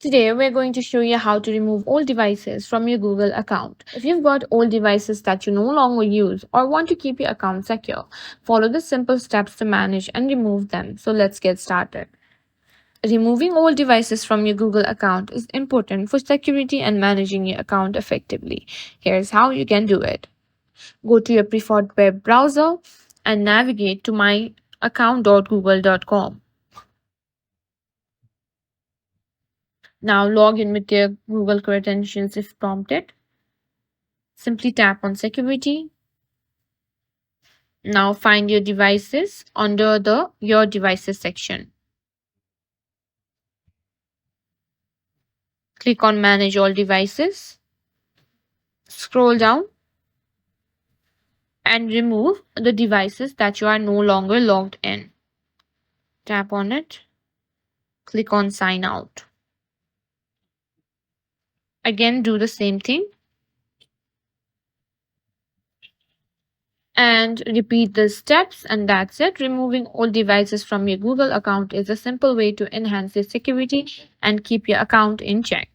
Today, we're going to show you how to remove old devices from your Google account. If you've got old devices that you no longer use or want to keep your account secure, follow the simple steps to manage and remove them. So let's get started. Removing old devices from your Google account is important for security and managing your account effectively. Here's how you can do it. Go to your preferred web browser and navigate to myaccount.google.com. Now log in with your Google credentials if prompted. Simply tap on Security. Now find your devices under the Your Devices section. Click on Manage All Devices. Scroll down and remove the devices that you are no longer logged in. Tap on it. Click on Sign Out. Again, do the same thing. And repeat the steps, and that's it. Removing all devices from your Google account is a simple way to enhance your security and keep your account in check.